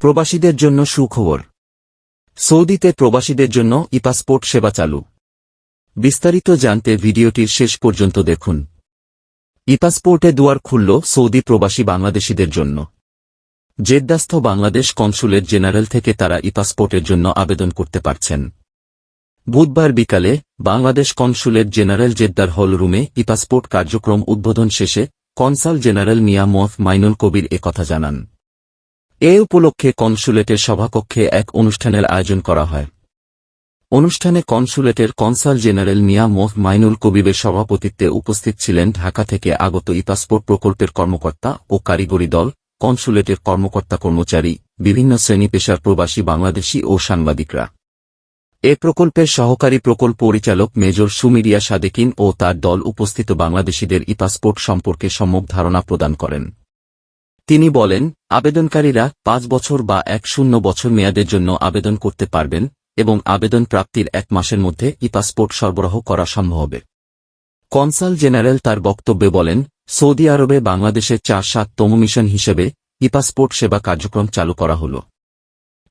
প্রবাসীদের জন্য সুখবর। সৌদিতে প্রবাসীদের জন্য ই-পাসপোর্ট সেবা চালু। বিস্তারিত জানতে ভিডিওটির শেষ পর্যন্ত দেখুন। ই-পাসপোর্টে দুয়ার খুলল সৌদি প্রবাসী বাংলাদেশিদের জন্য। জেদ্দাস্থ বাংলাদেশ কনস্যুলেট জেনারেল থেকে তারা ই-পাসপোর্টের জন্য আবেদন করতে পারছেন। বুধবার বিকালে বাংলাদেশ কনস্যুলেট জেনারেল জেদ্দার হল রুমে ই-পাসপোর্ট কার্যক্রম উদ্বোধন শেষে কনসাল জেনারেল মিয়া মাইনুল কবির একথা জানান। এ উপলক্ষে কনস্যুলেটের সভাকক্ষে এক অনুষ্ঠানের আয়োজন করা হয়। অনুষ্ঠানে কনস্যুলেটের কনসাল জেনারেল মিয়া মাইনুল কবিরের সভাপতিত্বে উপস্থিত ছিলেন ঢাকা থেকে আগত ই-পাসপোর্ট প্রকল্পের কর্মকর্তা ও কারিগরি দল, কনস্যুলেটের কর্মকর্তা কর্মচারী, বিভিন্ন শ্রেণী পেশার প্রবাসী বাংলাদেশি ও সাংবাদিকরা। এ প্রকল্পের সহকারী প্রকল্প পরিচালক মেজর সুমিরিয়া সাদেকিন ও তার দল উপস্থিত বাংলাদেশিদের ই-পাসপোর্ট সম্পর্কে সম্যক ধারণা প্রদান করেন। তিনি বলেন, আবেদনকারীরা ৫ বছর বা ১০ বছর মেয়াদের জন্য আবেদন করতে পারবেন এবং আবেদন প্রাপ্তির ১ মাসের মধ্যে ই-পাসপোর্ট সরবরাহ করা সম্ভব হবে। কনসাল জেনারেল তার বক্তব্যে বলেন, সৌদি আরবে বাংলাদেশের ৪-৭তম মিশন হিসেবে ই-পাসপোর্ট সেবা কার্যক্রম চালু করা হল।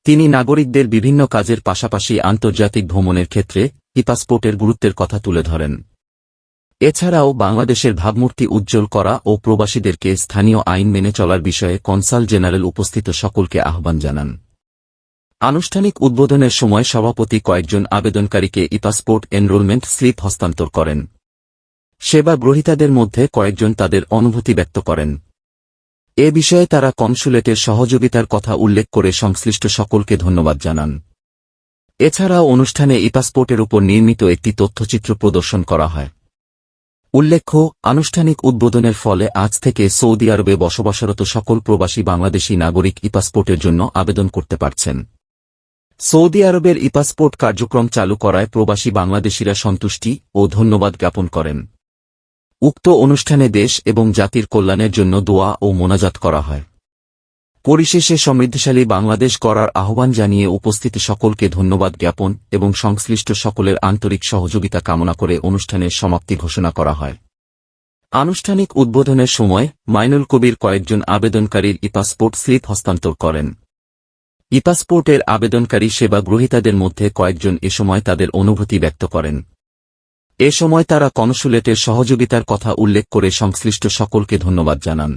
তিনি নাগরিকদের বিভিন্ন কাজের পাশাপাশি আন্তর্জাতিক ভ্রমণের ক্ষেত্রে ই-পাসপোর্টের গুরুত্বের কথা তুলে ধরেন। এছাড়াও বাংলাদেশের ভাবমূর্তি উজ্জ্বল করা ও প্রবাসীদেরকে স্থানীয় আইন মেনে চলার বিষয়ে কনসাল জেনারেল উপস্থিত সকলকে আহ্বান জানান। আনুষ্ঠানিক উদ্বোধনের সময় সভাপতি কয়েকজন আবেদনকারীকে ই-পাসপোর্ট এনরোলমেন্ট স্লিপ হস্তান্তর করেন। সেবা গ্রহীতাদের মধ্যে কয়েকজন তাদের অনুভূতি ব্যক্ত করেন। এ বিষয়ে তারা কনস্যুলেটের সহযোগিতার কথা উল্লেখ করে সংশ্লিষ্ট সকলকে ধন্যবাদ জানান। এছাড়াও অনুষ্ঠানে ই-পাসপোর্টের উপর নির্মিত একটি তথ্যচিত্র প্রদর্শন করা হয়। উল্লেখ্য, আনুষ্ঠানিক উদ্বোধনের ফলে আজ থেকে সৌদি আরবে বসবাসরত সকল প্রবাসী বাংলাদেশি নাগরিক ই-পাসপোর্টের জন্য আবেদন করতে পারছেন। সৌদি আরবের ই-পাসপোর্ট কার্যক্রম চালু করায় প্রবাসী বাংলাদেশিরা সন্তুষ্টি ও ধন্যবাদ জ্ঞাপন করেন। উক্ত অনুষ্ঠানে দেশ এবং জাতির কল্যাণের জন্য দোয়া ও মোনাজাত করা হয়। পরিশেষে সমৃদ্ধশালী বাংলাদেশ গড়ার আহ্বান জানিয়ে উপস্থিত সকলকে ধন্যবাদ জ্ঞাপন এবং সংশ্লিষ্ট সকলের আন্তরিক সহযোগিতা কামনা করে অনুষ্ঠানের সমাপ্তি ঘোষণা করা হয়। আনুষ্ঠানিক উদ্বোধনের সময় মাইনুল কবির কয়েকজন আবেদনকারীর ই-পাসপোর্ট স্লিপ হস্তান্তর করেন। ই-পাসপোর্টের আবেদনকারী সেবা গ্রহীতাদের মধ্যে কয়েকজন এ সময় তাদের অনুভূতি ব্যক্ত করেন। এ সময় তারা কনস্যুলেটের সহযোগিতার কথা উল্লেখ করে সংশ্লিষ্ট সকলকে ধন্যবাদ জানান।